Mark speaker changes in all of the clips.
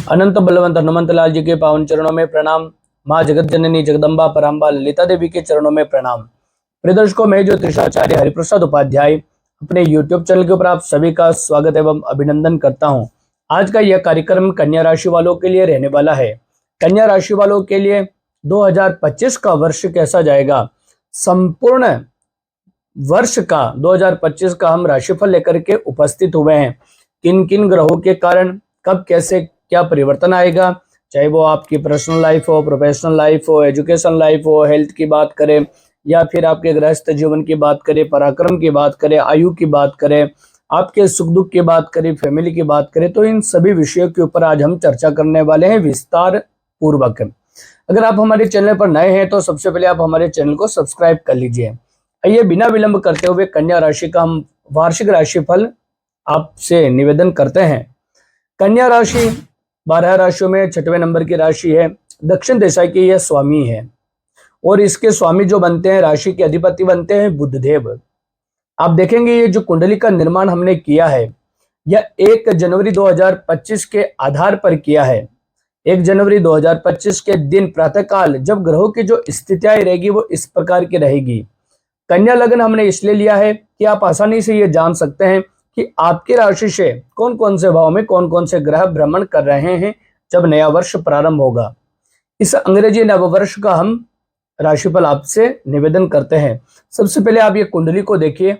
Speaker 1: अनंत बलवंत हनुमंत लाल जी के पावन चरणों में प्रणाम। माँ जगत जननी जगदम्बा पराम्बा ललिता देवी के चरणों में प्रणाम। प्रिय दर्शकों, मैं ज्योतिषाचार्य हरिप्रसाद उपाध्याय अपने YouTube चैनल के ऊपर आप सभी का स्वागत एवं अभिनंदन करता हूं। आज का यह कार्यक्रम कन्या राशि वालों के लिए रहने वाला है। कन्या राशि वालों के लिए 2025 का वर्ष कैसा जाएगा, संपूर्ण वर्ष का 2025 का हम राशिफल लेकर के उपस्थित हुए हैं। किन किन ग्रहों के कारण कब कैसे क्या परिवर्तन आएगा, चाहे वो आपकी पर्सनल लाइफ हो, प्रोफेशनल लाइफ हो, एजुकेशन लाइफ हो, हेल्थ की बात करें या फिर आपके गृहस्थ जीवन की बात करें, पराक्रम की बात करें, आयु की बात करें, आपके सुख दुख की बात करें, फैमिली की बात करें, तो इन सभी विषयों के ऊपर आज हम चर्चा करने वाले हैं विस्तार पूर्वक। अगर आप हमारे चैनल पर नए हैं तो सबसे पहले आप हमारे चैनल को सब्सक्राइब कर लीजिए। आइए बिना विलंब करते हुए कन्या राशि का हम वार्षिक राशिफल आपसे निवेदन करते हैं। कन्या राशि 12 राशियों में 6वें नंबर की राशि है। दक्षिण दिशा की यह स्वामी है और इसके स्वामी जो बनते हैं, राशि के अधिपति बनते हैं बुधदेव। आप देखेंगे ये जो कुंडली का निर्माण हमने किया है यह 1 जनवरी 2025 के आधार पर किया है। 1 जनवरी 2025 के दिन प्रातःकाल जब ग्रहों की जो स्थितियां रहेगी वो इस प्रकार की रहेगी। कन्या लग्न हमने इसलिए लिया है कि आप आसानी से ये जान सकते हैं कि आपकी राशि से कौन कौन से भाव में कौन कौन से ग्रह भ्रमण कर रहे हैं जब नया वर्ष प्रारंभ होगा। इस अंग्रेजी नववर्ष का हम राशिफल आपसे निवेदन करते हैं। सबसे पहले आप ये कुंडली को देखिए।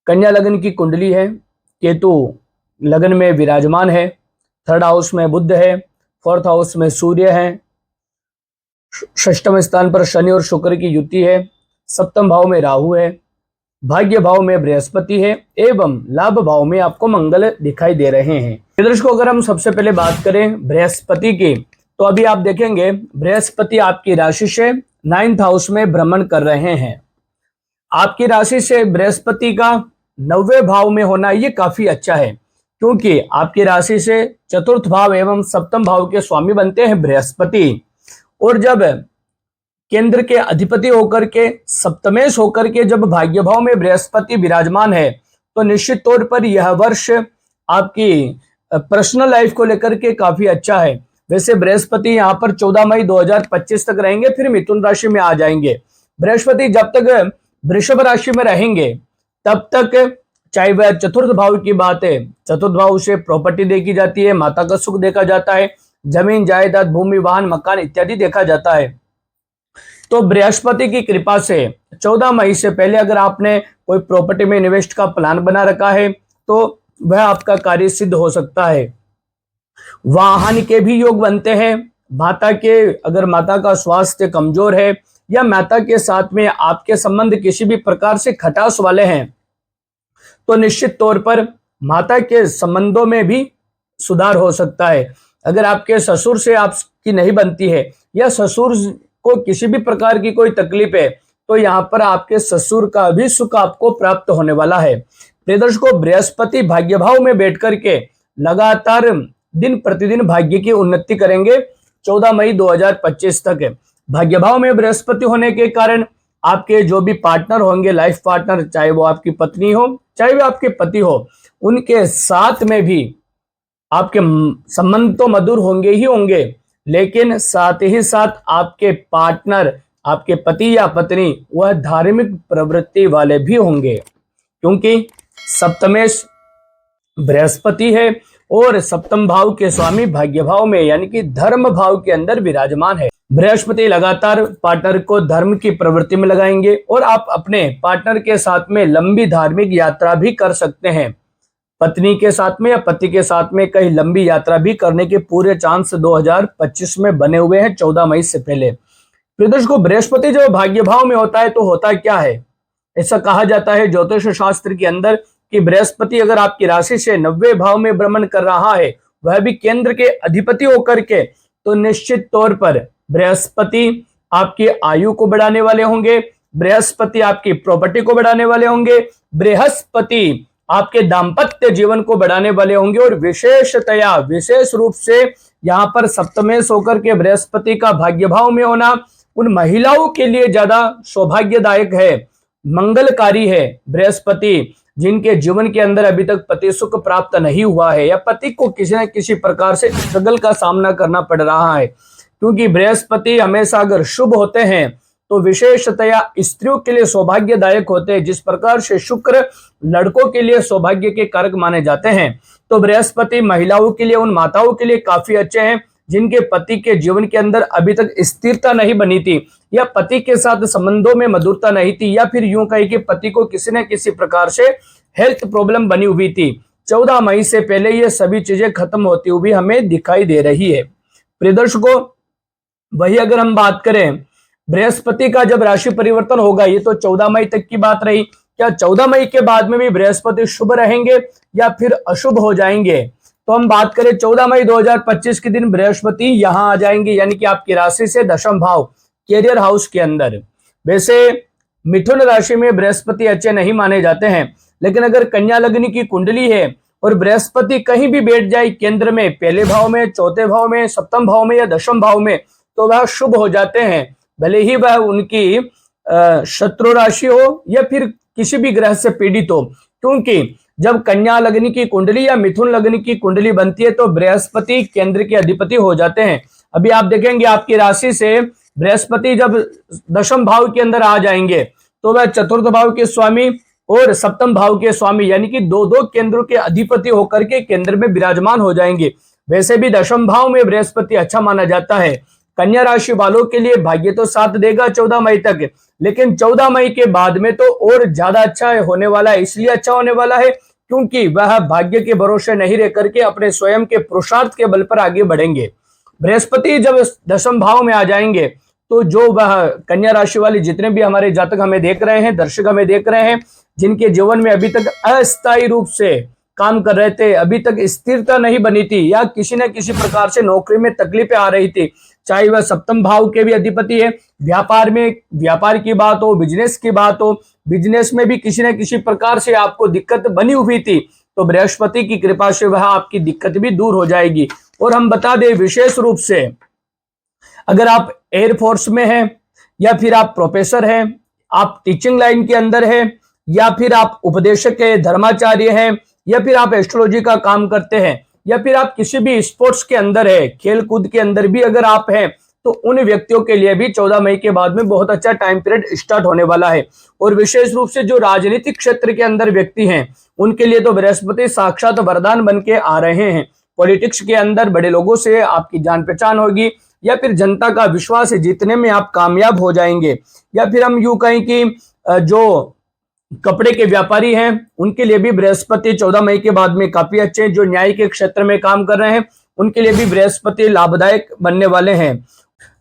Speaker 1: कन्या लग्न की कुंडली है। केतु लग्न में विराजमान है। 3rd हाउस में बुध है। 4th हाउस में सूर्य है। 6वें स्थान पर शनि और शुक्र की युति है। 7वें भाव में राहु है। भाग्य भाव में बृहस्पति है एवं लाभ भाव में आपको मंगल दिखाई दे रहे हैं। दर्शकों, अगर हम सबसे पहले बात करें बृहस्पति की, तो अभी आप देखेंगे बृहस्पति आपकी राशि से 9th हाउस में भ्रमण कर रहे हैं। आपकी राशि से बृहस्पति का 9वें भाव में होना ये काफी अच्छा है, क्योंकि आपकी राशि से 4th भाव एवं 7वें भाव के स्वामी बनते हैं बृहस्पति। और जब केंद्र के अधिपति होकर के, सप्तमेश होकर के जब भाग्य भाव में बृहस्पति विराजमान है, तो निश्चित तौर पर यह वर्ष आपकी पर्सनल लाइफ को लेकर के काफी अच्छा है। वैसे बृहस्पति यहाँ पर 14 मई 2025 तक रहेंगे, फिर मिथुन राशि में आ जाएंगे। बृहस्पति जब तक वृषभ राशि में रहेंगे तब तक, चाहे वह 4th भाव की बात है, 4th भाव से प्रॉपर्टी देखी जाती है, माता का सुख देखा जाता है, जमीन जायदाद भूमि वाहन मकान इत्यादि देखा जाता है। तो बृहस्पति की कृपा से 14 मई से पहले अगर आपने कोई प्रॉपर्टी में इन्वेस्ट का प्लान बना रखा है तो वह आपका कार्य सिद्ध हो सकता है। वाहन के भी योग बनते हैं। माता के, अगर माता का स्वास्थ्य कमजोर है या माता के साथ में आपके संबंध किसी भी प्रकार से खटास वाले हैं, तो निश्चित तौर पर माता के संबंधों में भी सुधार हो सकता है। अगर आपके ससुर से आपकी नहीं बनती है या ससुर को किसी भी प्रकार की कोई तकलीफ है, तो यहाँ पर आपके ससुर का भी सुख आपको प्राप्त होने वाला है। प्रिय दर्शकों, बृहस्पति भाग्य भाव में बैठ करके लगातार दिन प्रतिदिन भाग्य की उन्नति करेंगे 14 मई 2025 तक। भाग्य भाव में बृहस्पति होने के कारण आपके जो भी पार्टनर होंगे, लाइफ पार्टनर, चाहे वो आपकी पत्नी हो चाहे वो आपके पति हो, उनके साथ में भी आपके संबंध तो मधुर होंगे ही होंगे, लेकिन साथ ही साथ आपके पार्टनर, आपके पति या पत्नी, वह धार्मिक प्रवृत्ति वाले भी होंगे, क्योंकि सप्तमेश बृहस्पति है और 7वें भाव के स्वामी भाग्य भाव में यानी कि धर्म भाव के अंदर विराजमान है। बृहस्पति लगातार पार्टनर को धर्म की प्रवृत्ति में लगाएंगे और आप अपने पार्टनर के साथ में लंबी धार्मिक यात्रा भी कर सकते हैं। पत्नी के साथ में या पति के साथ में कहीं लंबी यात्रा भी करने के पूरे चांस 2025 में बने हुए हैं 14 मई से पहले। प्रियदर्श को बृहस्पति जब भाग्य भाव में होता है तो होता क्या है, ऐसा कहा जाता है ज्योतिष शास्त्र के अंदर कि बृहस्पति अगर आपकी राशि से 90वें भाव में भ्रमण कर रहा है, वह भी केंद्र के अधिपति होकर के, तो निश्चित तौर पर बृहस्पति आपकी आयु को बढ़ाने वाले होंगे, बृहस्पति आपकी प्रॉपर्टी को बढ़ाने वाले होंगे, बृहस्पति आपके दाम्पत्य जीवन को बढ़ाने वाले होंगे। और विशेषतया विशेष रूप से यहाँ पर सप्तमेश होकर के बृहस्पति का भाग्य भाव में होना उन महिलाओं के लिए ज्यादा सौभाग्यदायक है, मंगलकारी है। बृहस्पति जिनके जीवन के अंदर अभी तक पति सुख प्राप्त नहीं हुआ है या पति को किसी न किसी प्रकार से स्ट्रगल का सामना करना पड़ रहा है, क्योंकि बृहस्पति हमेशा अगर शुभ होते हैं तो विशेषतया स्त्रियों के लिए सौभाग्यदायक होते हैं। जिस प्रकार से शुक्र लड़कों के लिए सौभाग्य के कारक माने जाते हैं, तो बृहस्पति महिलाओं के लिए, उन माताओं के लिए काफी अच्छे हैं जिनके पति के जीवन के अंदर अभी तक स्थिरता नहीं बनी थी या पति के साथ संबंधों में मधुरता नहीं थी, या फिर यूं कहे कि पति को किसी न किसी प्रकार से हेल्थ प्रॉब्लम बनी हुई थी। 14 मई से पहले ये सभी चीजें खत्म होती हुई हमें दिखाई दे रही है। प्रिय दर्शकों, वही अगर हम बात करें बृहस्पति का जब राशि परिवर्तन होगा, ये तो 14 मई तक की बात रही, क्या 14 मई के बाद में भी बृहस्पति शुभ रहेंगे या फिर अशुभ हो जाएंगे? तो हम बात करें 14 मई 2025 के दिन बृहस्पति यहां आ जाएंगे, यानी कि आपकी राशि से दशम भाव कैरियर हाउस के अंदर। वैसे मिथुन राशि में बृहस्पति अच्छे नहीं माने जाते हैं, लेकिन अगर कन्या लग्न की कुंडली है और बृहस्पति कहीं भी बैठ जाए केंद्र में, पहले भाव में, चौथे भाव में, सप्तम भाव में या दशम भाव में, तो वह शुभ हो जाते हैं, भले ही वह उनकी शत्रु राशि हो या फिर किसी भी ग्रह से पीड़ित हो। क्योंकि जब कन्या लग्न की कुंडली या मिथुन लग्न की कुंडली बनती है तो बृहस्पति केंद्र के अधिपति हो जाते हैं। अभी आप देखेंगे आपकी राशि से बृहस्पति जब दशम भाव के अंदर आ जाएंगे तो वह चतुर्थ भाव के स्वामी और सप्तम भाव के स्वामी, यानी कि दो केंद्रों के अधिपति होकर के केंद्र में विराजमान हो जाएंगे। वैसे भी दशम भाव में बृहस्पति अच्छा माना जाता है। कन्या राशि वालों के लिए भाग्य तो साथ देगा 14 मई तक, लेकिन 14 मई के बाद में तो और ज्यादा अच्छा होने वाला है। इसलिए अच्छा होने वाला है क्योंकि वह भाग्य के भरोसे नहीं रह करके अपने स्वयं के पुरुषार्थ के बल पर आगे बढ़ेंगे। बृहस्पति जब दशम भाव में आ जाएंगे तो जो वह कन्या राशि वाले जितने भी हमारे जातक हमें देख रहे हैं, दर्शक हमें देख रहे हैं, जिनके जीवन में अभी तक अस्थायी रूप से काम कर रहे थे, अभी तक स्थिरता नहीं बनी थी या किसी न किसी प्रकार से नौकरी में तकलीफें आ रही थी, चाहे वह सप्तम भाव के भी अधिपति है, व्यापार में, व्यापार की बात हो, बिजनेस की बात हो, बिजनेस में भी किसी न किसी प्रकार से आपको दिक्कत बनी हुई थी, तो बृहस्पति की कृपा से वह आपकी दिक्कत भी दूर हो जाएगी। और हम बता दें विशेष रूप से अगर आप एयरफोर्स में हैं या फिर आप प्रोफेसर हैं, आप टीचिंग लाइन के अंदर हैं, या फिर आप उपदेशक है, धर्माचार्य हैं, या फिर आप एस्ट्रोलॉजी का काम करते हैं, या फिर आप किसी भी स्पोर्ट्स के अंदर है, खेल कूद के अंदर भी अगर आप हैं, तो उन व्यक्तियों के लिए भी 14 मई के बाद में बहुत अच्छा टाइम पीरियड स्टार्ट होने वाला है। और विशेष रूप से जो राजनीतिक क्षेत्र के अंदर व्यक्ति हैं उनके लिए तो बृहस्पति साक्षात वरदान बन के आ रहे हैं। पॉलिटिक्स के अंदर बड़े लोगों से आपकी जान पहचान होगी, या फिर जनता का विश्वास जीतने में आप कामयाब हो जाएंगे, या फिर हम यूं कहें कि जो कपड़े के व्यापारी हैं उनके लिए भी बृहस्पति 14 मई के बाद में काफी अच्छे हैं। जो न्याय के क्षेत्र में काम कर रहे हैं उनके लिए भी बृहस्पति लाभदायक बनने वाले हैं।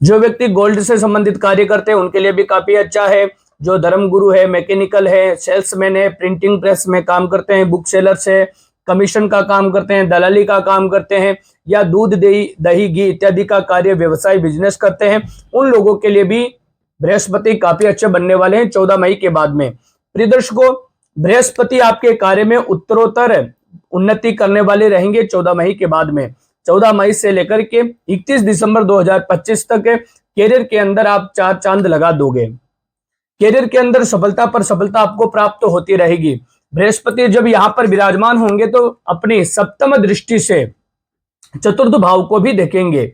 Speaker 1: जो व्यक्ति गोल्ड से संबंधित कार्य करते हैं उनके लिए भी काफी अच्छा है। जो धर्मगुरु है, मैकेनिकल है, सेल्समैन है, प्रिंटिंग प्रेस में काम करते हैं, बुक सेलर्स है, कमीशन का काम करते हैं, दलाली का काम करते हैं, या दूध दही घी इत्यादि का कार्य, व्यवसाय, बिजनेस करते हैं, उन लोगों के लिए भी बृहस्पति काफी अच्छे बनने वाले हैं 14 मई के बाद में। प्रिय दर्शकों, बृहस्पति आपके कार्य में उत्तरोत्तर उन्नति करने वाले रहेंगे 14 मई के बाद में। 14 मई से लेकर के 31 दिसंबर 2025 तक कैरियर के अंदर आप 4 चांद लगा दोगे। कैरियर के अंदर सफलता पर सफलता आपको प्राप्त होती रहेगी। बृहस्पति जब यहाँ पर विराजमान होंगे तो अपनी सप्तम दृष्टि से चतुर्थ भाव को भी देखेंगे।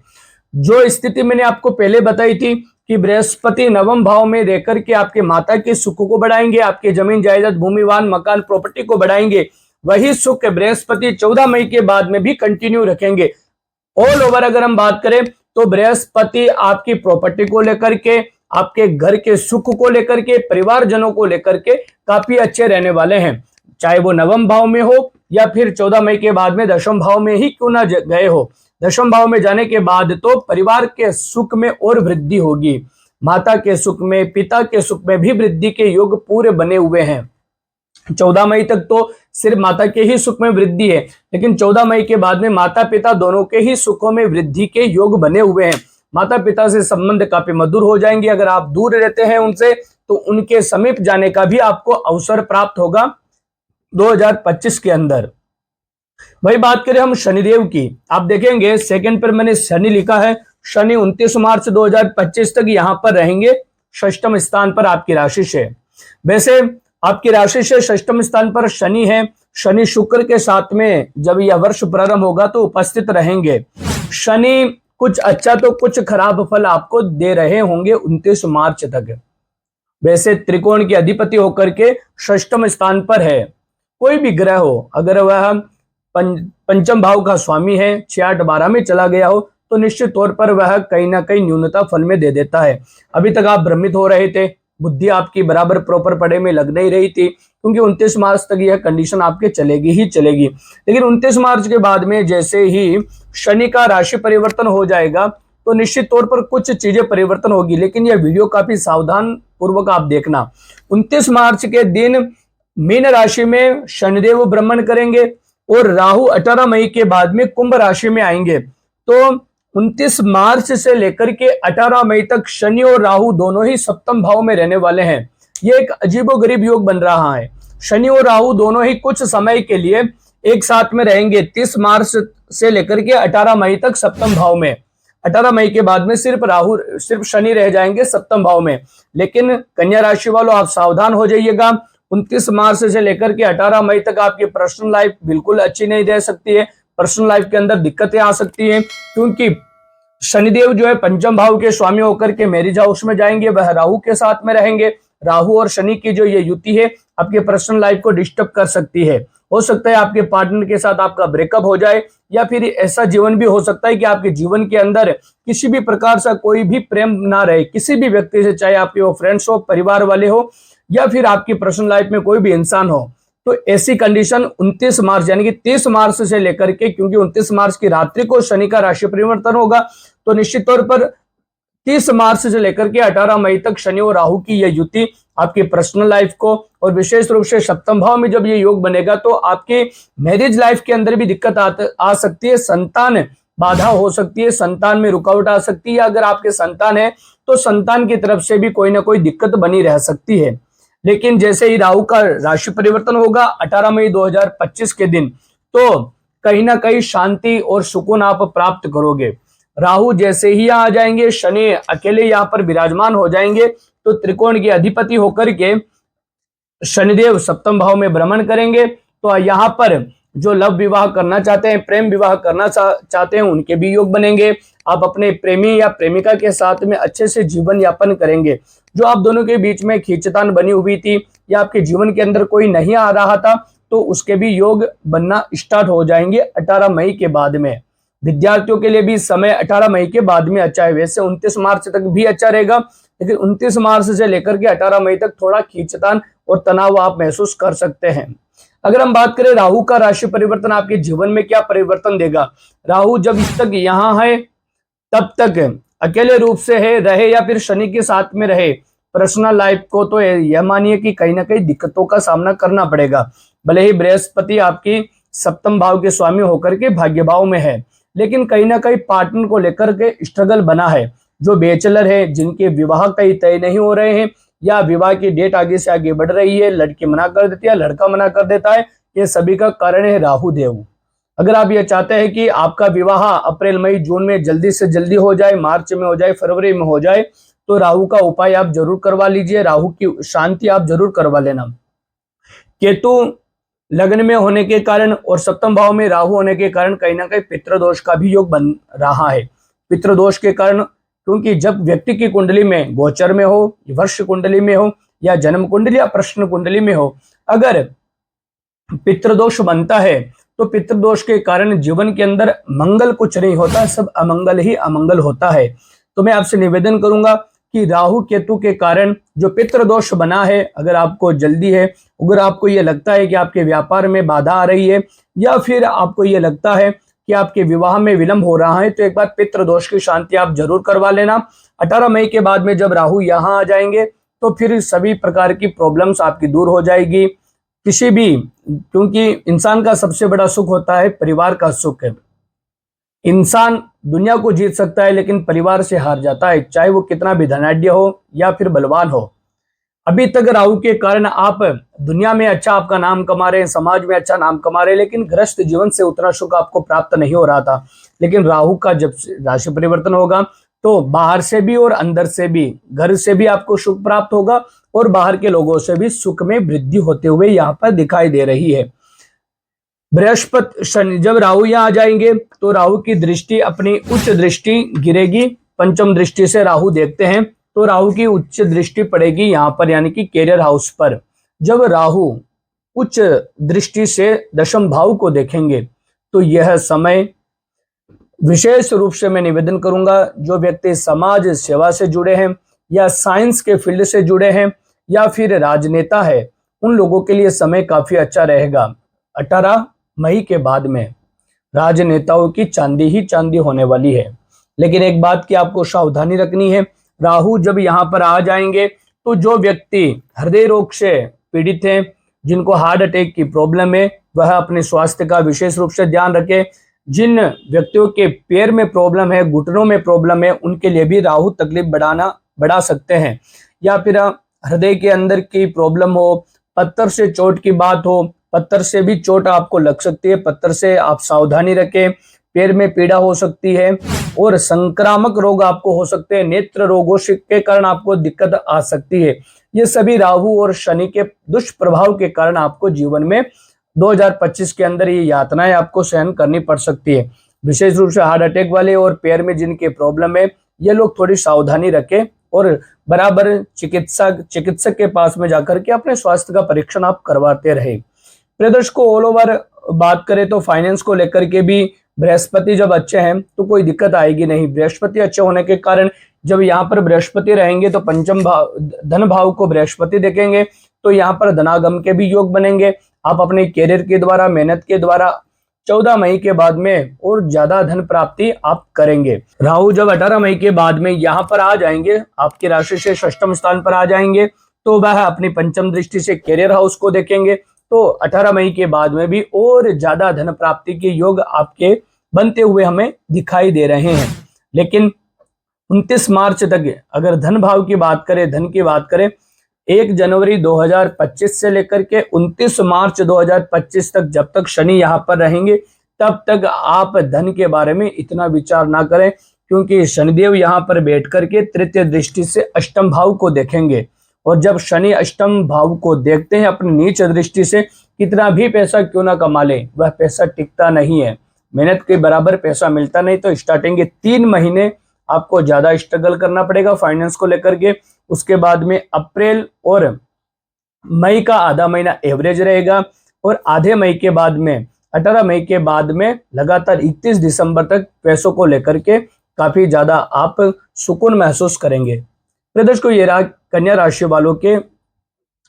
Speaker 1: जो स्थिति मैंने आपको पहले बताई थी कि बृहस्पति नवम भाव में रहकर के आपके माता के सुख को बढ़ाएंगे, आपके जमीन जायदाद, भूमि, वाहन, मकान, प्रॉपर्टी को बढ़ाएंगे, वही सुख बृहस्पति 14 मई के बाद में भी कंटिन्यू रखेंगे। ऑल ओवर अगर हम बात करें तो बृहस्पति आपकी प्रॉपर्टी को लेकर के, आपके घर के सुख को लेकर के, परिवारजनों को लेकर के काफी अच्छे रहने वाले हैं। चाहे वो नवम भाव में हो या फिर 14 मई के बाद में दशम भाव में ही क्यों ना गए हो। दशम भाव में जाने के बाद तो परिवार के सुख में और वृद्धि होगी, माता के सुख में, पिता के सुख में भी वृद्धि के योग पूरे बने हुए हैं। 14 मई तक तो सिर्फ माता के ही सुख में वृद्धि है, लेकिन 14 मई के बाद में माता पिता दोनों के ही सुखों में वृद्धि के योग बने हुए हैं। माता पिता से संबंध काफी मधुर हो जाएंगे। अगर आप दूर रहते हैं उनसे तो उनके समीप जाने का भी आपको अवसर प्राप्त होगा 2025 के अंदर। वही बात करें हम शनिदेव की, आप देखेंगे सेकंड पर मैंने शनि लिखा है। शनि 29 मार्च 2025 तक यहां पर रहेंगे षष्ठम स्थान पर आपकी राशि से। वैसे आपकी राशि से षष्ठम स्थान पर शनि है। शनि शुक्र के साथ में जब यह वर्ष प्रारंभ होगा तो उपस्थित रहेंगे। शनि कुछ अच्छा तो कुछ खराब फल आपको दे रहे होंगे 29 मार्च तक। वैसे त्रिकोण के अधिपति होकर के षष्ठम स्थान पर है। कोई भी ग्रह हो, अगर वह पंचम भाव का स्वामी है, 6, 8, 12 में चला गया हो तो निश्चित तौर पर वह कहीं ना कहीं न्यूनता फल में दे देता है। अभी तक आप भ्रमित हो रहे थे, बुद्धि आपकी बराबर प्रॉपर पड़े में लग नहीं रही थी, क्योंकि 29 मार्च तक यह कंडीशन आपके चलेगी ही चलेगी। लेकिन 29 मार्च के बाद में जैसे ही शनि का राशि परिवर्तन हो जाएगा तो निश्चित तौर पर कुछ चीजें परिवर्तन होगी। लेकिन यह वीडियो काफी सावधान पूर्वक आप देखना। 29 मार्च के दिन मीन राशि में शनिदेव भ्रमण करेंगे और राहु 18 मई के बाद में कुंभ राशि में आएंगे। तो 29 मार्च से लेकर के 18 मई तक शनि और राहु दोनों ही सप्तम भाव में रहने वाले हैं। ये एक अजीबोगरीब योग बन रहा है। शनि और राहु दोनों ही कुछ समय के लिए एक साथ में रहेंगे। 30 मार्च से लेकर के 18 मई तक सप्तम भाव में। 18 मई के बाद में सिर्फ शनि रह जाएंगे सप्तम भाव में। लेकिन कन्या राशि वालों आप सावधान हो जाइएगा। 29 मार्च से लेकर के 18 मई तक आपकी पर्सनल लाइफ बिल्कुल अच्छी नहीं रह सकती है। पर्सनल लाइफ के अंदर दिक्कतें आ सकती हैं, क्योंकि शनिदेव जो है पंचम भाव के स्वामी होकर के मैरिज हाउस में जाएंगे, वह राहु के साथ में रहेंगे। राहु और शनि की जो ये युति है आपके पर्सनल लाइफ को डिस्टर्ब कर सकती है। हो सकता है आपके पार्टनर के साथ आपका ब्रेकअप हो जाए, या फिर ऐसा जीवन भी हो सकता है कि आपके जीवन के अंदर किसी भी प्रकार से कोई भी प्रेम ना रहे किसी भी व्यक्ति से, चाहे आपके वो फ्रेंड्स हो, परिवार वाले हो, या फिर आपकी पर्सनल लाइफ में कोई भी इंसान हो। तो ऐसी कंडीशन 29 मार्च यानी कि 30 मार्च से लेकर के, क्योंकि 29 मार्च की रात्रि को शनि का राशि परिवर्तन होगा, तो निश्चित तौर पर 30 मार्च से लेकर के 18 मई तक शनि और राहु की यह युति आपकी पर्सनल लाइफ को, और विशेष रूप से सप्तम भाव में जब ये योग बनेगा तो आपकी मैरिज लाइफ के अंदर भी दिक्कत आ सकती है। संतान बाधा हो सकती है, संतान में रुकावट आ सकती है। अगर आपके संतान है तो संतान की तरफ से भी कोई ना कोई दिक्कत बनी रह सकती है। लेकिन जैसे ही राहु का राशि परिवर्तन होगा 18 मई 2025 के दिन, तो कहीं ना कहीं शांति और सुकून आप प्राप्त करोगे। राहु जैसे ही यहाँ आ जाएंगे, शनि अकेले यहाँ पर विराजमान हो जाएंगे, तो त्रिकोण के अधिपति होकर के शनिदेव सप्तम भाव में भ्रमण करेंगे। तो यहाँ पर जो लव विवाह करना चाहते हैं, प्रेम विवाह करना चाहते हैं, उनके भी योग बनेंगे। आप अपने प्रेमी या प्रेमिका के साथ में अच्छे से जीवन यापन करेंगे। जो आप दोनों के बीच में खींचतान बनी हुई थी या आपके जीवन के अंदर कोई नहीं आ रहा था, तो उसके भी योग बनना स्टार्ट हो जाएंगे 18 मई के बाद में। विद्यार्थियों के लिए भी समय 18 मई के बाद में अच्छा है। वैसे 29 मार्च तक भी अच्छा रहेगा, लेकिन 29 मार्च से लेकर के 18 मई तक थोड़ा खींचतान और तनाव आप महसूस कर सकते हैं। अगर हम बात करें राहु का राशि परिवर्तन आपके जीवन में क्या परिवर्तन देगा, राहु जब तक यहाँ है तब तक अकेले रूप से है रहे या फिर शनि के साथ में रहे, पर्सनल लाइफ को तो यह मानिए कि कहीं ना कहीं दिक्कतों का सामना करना पड़ेगा। भले ही बृहस्पति आपकी सप्तम भाव के स्वामी होकर के भाग्य भाव में है, लेकिन कहीं ना कहीं पार्टनर को लेकर के स्ट्रगल बना है। जो बैचलर है, जिनके विवाह कहीं तय नहीं हो रहे हैं या विवाह की डेट आगे से आगे बढ़ रही है, लड़की मना कर देती है, लड़का मना कर देता है, ये सभी का कारण है राहु देव। अगर आप ये चाहते हैं कि आपका विवाह अप्रैल मई जून में जल्दी से जल्दी हो जाए, मार्च में हो जाए, फरवरी में हो जाए, तो राहु का उपाय आप जरूर करवा लीजिए, राहु की शांति आप जरूर करवा लेना। केतु लग्न में होने के कारण और सप्तम भाव में राहु होने के कारण कहीं ना कहीं पितृदोष का भी योग बन रहा है। पितृदोष के कारण, क्योंकि जब व्यक्ति की कुंडली में गोचर में हो, वर्ष कुंडली में हो या जन्म कुंडली या प्रश्न कुंडली में हो, अगर पितृदोष बनता है तो पितृदोष के कारण जीवन के अंदर मंगल कुछ नहीं होता, सब अमंगल ही अमंगल होता है। तो मैं आपसे निवेदन करूंगा कि राहु केतु के कारण जो पितृदोष बना है, अगर आपको जल्दी है, अगर आपको ये लगता है कि आपके व्यापार में बाधा आ रही है या फिर आपको ये लगता है कि आपके विवाह में विलंब हो रहा है, तो एक बार पितृदोष की शांति आप जरूर करवा लेना। 18 मई के बाद में जब राहु यहाँ आ जाएंगे तो फिर सभी प्रकार की प्रॉब्लम्स आपकी दूर हो जाएगी। किसी भी, क्योंकि इंसान का सबसे बड़ा सुख होता है परिवार का सुख है। इंसान दुनिया को जीत सकता है लेकिन परिवार से हार जाता है, चाहे वो कितना भी धनाढ्य हो या फिर बलवान हो। अभी तक राहु के कारण आप दुनिया में अच्छा आपका नाम कमा रहे हैं, समाज में अच्छा नाम कमा रहे हैं, लेकिन गृहस्थ जीवन से उतना सुख आपको प्राप्त नहीं हो रहा था। लेकिन राहु का जब राशि परिवर्तन होगा तो बाहर से भी और अंदर से भी, घर से भी आपको सुख प्राप्त होगा और बाहर के लोगों से भी सुख में वृद्धि होते हुए यहाँ पर दिखाई दे रही है। बृहस्पति शनि, जब राहु यहाँ आ जाएंगे तो राहु की दृष्टि अपनी उच्च दृष्टि गिरेगी। पंचम दृष्टि से राहु देखते हैं तो राहु की उच्च दृष्टि पड़ेगी यहाँ पर, यानी कि कैरियर हाउस पर। जब राहु उच्च दृष्टि से दशम भाव को देखेंगे तो यह समय विशेष रूप से मैं निवेदन करूंगा, जो व्यक्ति समाज सेवा से जुड़े हैं या साइंस के फील्ड से जुड़े हैं या फिर राजनेता है, उन लोगों के लिए समय काफी अच्छा रहेगा। 18 मई के बाद में राजनेताओं की चांदी ही चांदी होने वाली है। लेकिन एक बात की आपको सावधानी रखनी है, राहु जब यहाँ पर आ जाएंगे तो जो व्यक्ति हृदय रोग से पीड़ित हैं, जिनको हार्ट अटैक की प्रॉब्लम है, वह अपने स्वास्थ्य का विशेष रूप से ध्यान रखें। जिन व्यक्तियों के पैर में प्रॉब्लम है, घुटनों में प्रॉब्लम है, उनके लिए भी राहु तकलीफ बढ़ा सकते हैं। या फिर हृदय के अंदर की प्रॉब्लम हो, पत्थर से चोट की बात हो, पत्थर से भी चोट आपको लग सकती है, पत्थर से आप सावधानी रखें। पैर में पीड़ा हो सकती है और संक्रामक रोग आपको हो सकते हैं, नेत्र रोगों के कारण आपको दिक्कत आ सकती है। ये सभी राहु और शनि के दुष्प्रभाव के कारण आपको जीवन में 2025 के अंदर ये यातनाएं आपको सहन करनी पड़ सकती है। विशेष रूप से हार्ट अटैक वाले और पैर में जिनके प्रॉब्लम है, ये लोग थोड़ी सावधानी रखें और बराबर चिकित्सक के पास में जाकर के अपने स्वास्थ्य का परीक्षण आप करवाते रहे। प्रिय दर्शकों, ऑल ओवर बात करें तो फाइनेंस को लेकर के भी बृहस्पति जब अच्छे हैं तो कोई दिक्कत आएगी नहीं। बृहस्पति अच्छे होने के कारण जब यहाँ पर बृहस्पति रहेंगे तो पंचम भाव, धन भाव को बृहस्पति देखेंगे तो यहाँ पर धनागम के भी योग बनेंगे। आप अपने कैरियर के द्वारा, मेहनत के द्वारा 14 मई के बाद में और ज्यादा धन प्राप्ति आप करेंगे। राहु जब 18 मई के बाद में यहाँ पर आ जाएंगे, आपकी राशि से षष्ठम स्थान पर आ जाएंगे, तो वह अपनी पंचम दृष्टि से कैरियर हाउस को देखेंगे। तो 18 मई के बाद में भी और ज्यादा धन प्राप्ति के योग आपके बनते हुए हमें दिखाई दे रहे हैं। लेकिन 29 मार्च तक अगर धन भाव की बात करें, धन की बात करें, 1 जनवरी 2025 से लेकर के 29 मार्च 2025 तक, जब तक शनि यहाँ पर रहेंगे तब तक आप धन के बारे में इतना विचार ना करें, क्योंकि शनिदेव यहाँ पर बैठ करके तृतीय दृष्टि से अष्टम भाव को देखेंगे। और जब शनि अष्टम भाव को देखते हैं अपनी नीच दृष्टि से, कितना भी पैसा क्यों ना कमा ले, वह पैसा टिकता नहीं है, मेहनत के बराबर पैसा मिलता नहीं। तो स्टार्टिंग के 3 महीने आपको ज्यादा स्ट्रगल करना पड़ेगा फाइनेंस को लेकर के। उसके बाद में अप्रैल और मई का आधा महीना एवरेज रहेगा और आधे मई के बाद में 18 मई के बाद में लगातार 31 दिसंबर तक पैसों को लेकर के काफी ज्यादा आप सुकून महसूस करेंगे। प्रदर्शकों, ये कन्या राशि वालों के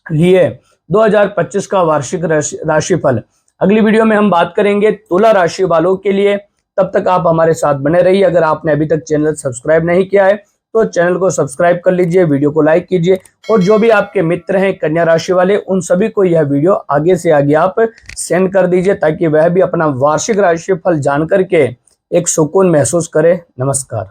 Speaker 1: लिए 2025 का वार्षिक राशिफल। अगली वीडियो में हम बात करेंगे तुला राशि वालों के लिए। तब तक आप हमारे साथ बने रहिए। अगर आपने अभी तक चैनल सब्सक्राइब नहीं किया है तो चैनल को सब्सक्राइब कर लीजिए, वीडियो को लाइक कीजिए और जो भी आपके मित्र हैं कन्या राशि वाले, उन सभी को यह वीडियो आगे से आगे आप सेंड कर दीजिए, ताकि वह भी अपना वार्षिक राशिफल जान करके एक सुकून महसूस करे। नमस्कार।